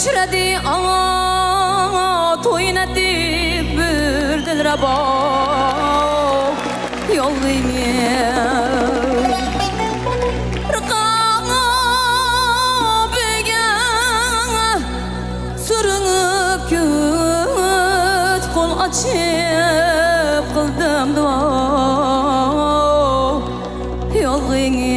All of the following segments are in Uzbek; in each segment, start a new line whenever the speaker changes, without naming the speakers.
uchradi to'yna deb bir dilrabo yo'lingga raqobiga surinib ko'z qo'l ochib qildim duo yo'lingga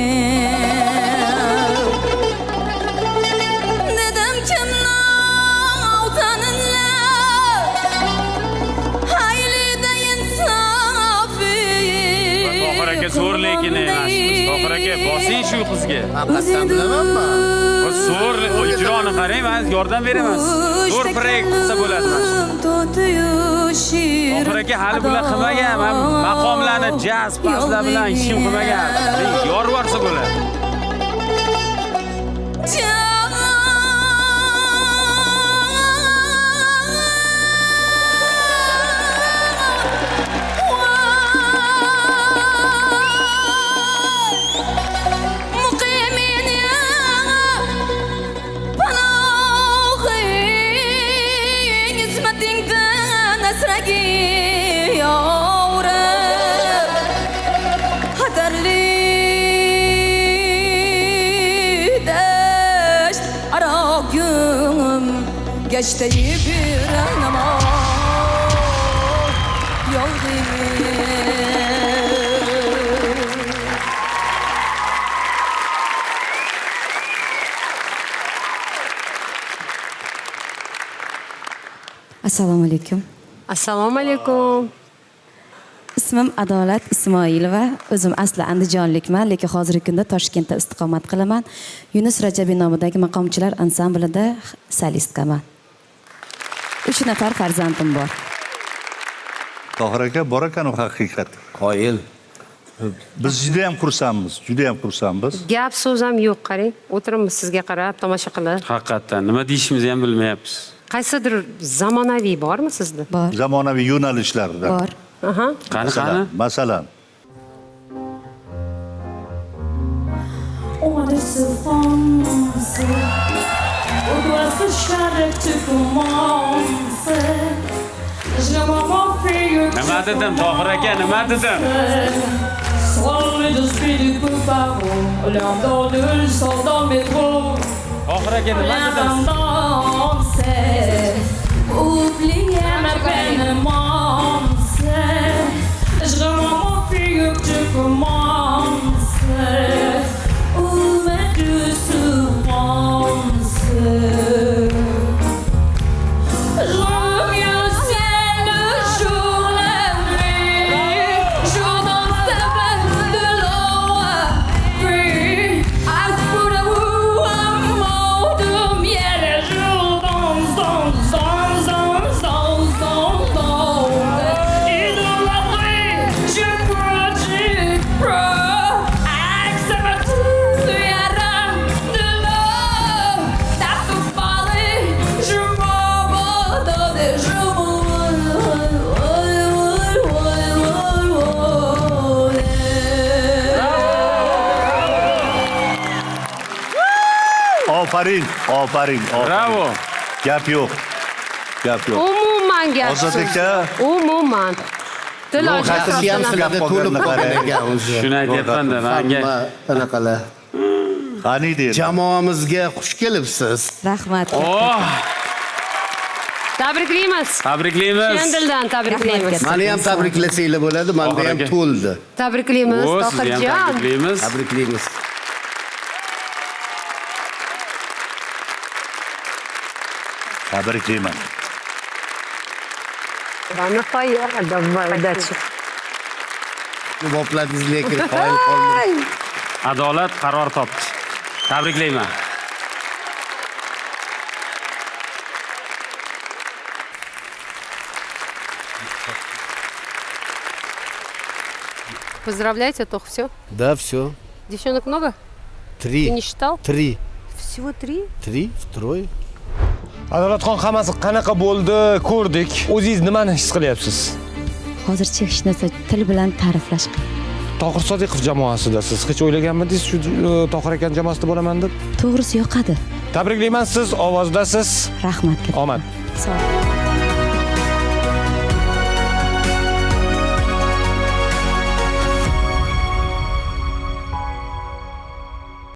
zo'r lekin emas. Tohir aka, bosing shu qizga.
Qasam bilamanmi?
Zo'r ijroni qarang, men yordam beraman. Zo'r proyekt qilsa bo'ladi mana shu. Tohir aka hali bular qilmagan. Men maqomlarni jaz, paslar bilan hech kim qilmagan. Yor borsa bo'ladi. Geçti bir anama
Assalomu alaykum.
Assalomu alaykum.
Ismim Adolat Ismoilova. O'zim asli Andijonlikman, lekin hozirgi kunda Toshkentda istiqomat qilaman. Yunus Rajabiy nomidagi maqomchilar ansamblida solistkaman. 3 nafar farzandim bor.
Tohir aka bor ekan u haqiqat.
Qoyil.
Biz juda ham xursandmiz.
Gap so'z ham yo'q, qarang. O'tiribmiz sizga qarab, tomosha qilib.
Haqiqatan nima deyishimizni ham bilmayapmiz.
Qaysidir zamonaviy bormi sizda?
Bor.
Zamonaviy yo'nalishlarda.
Bor.
Aha.
Qani.
Masalan.
On va se foncer, on doit se charrer, tu commences. Je m'en fais
Nima dedim Tohir aka, nima dedim?
Sois le speed du coup pardon, l'heure dans le sort dans le métro.
Tohir aka nima dedim?
Danser, oublier ma peine immense. Je m'en fais que tu commences. Où es-tu souffrance? Je reviens au ciel le jour, la nuit. Jour dans le sable de l'eau free. I put a mot de miel. Et jour dans. Et dans la nuit, je crois tu prends. Accepte tout, y a rien de l'eau. T'as tout parlé, je m'abandonne et je
Aferin.
Bravo.
Gap yo'q.
Umuman gap.
Ozod aka.
Umuman. Til
Ro'yxatisi ham sizlarda to'lib qolgan o'zi.
Shuni aytyapman-da, menga.
Qanaqalar.
Qani deydi.
Jamoamizga xush kelibsiz.
Rahmat.
Oh,
Tabriklaymiz.
tabriklaymiz.
Chin dildan tabriklaymiz.
Meni ham tabriklasanglar bo'ladi, menda ham
Oxiriga.
to'ldi.
Tabriklaymiz,
Sizni ham
Tohirjon.
tabriklaymiz.
Tabriklaymiz.
Tabriklayman.
Nihoyat udachib.
Bopladingiz lekin qoyil qoldim.
Adolat qaror topdi. Tabriklayman.
Поздравляйте, Тох, все.
Да, все.
Девчонок много?
3.
Ты не считал?
3.
Всего 3?
3, второй.
Adolatxon hammasi qanaqa bo'ldi, ko'rdik. O'zingiz nimani his qilyapsiz?
Hozircha hech narsa til bilan ta'riflash qiyin.
Tohir Sodiqov jamoasidasiz. Hech o'ylaganmidingiz shu Tohir aka jamoasida bo'laman deb?
To'g'risi yoqadi.
Tabriklayman, siz ovozdasiz.
Rahmat. katta.
Omad.
Sog' bo'ling.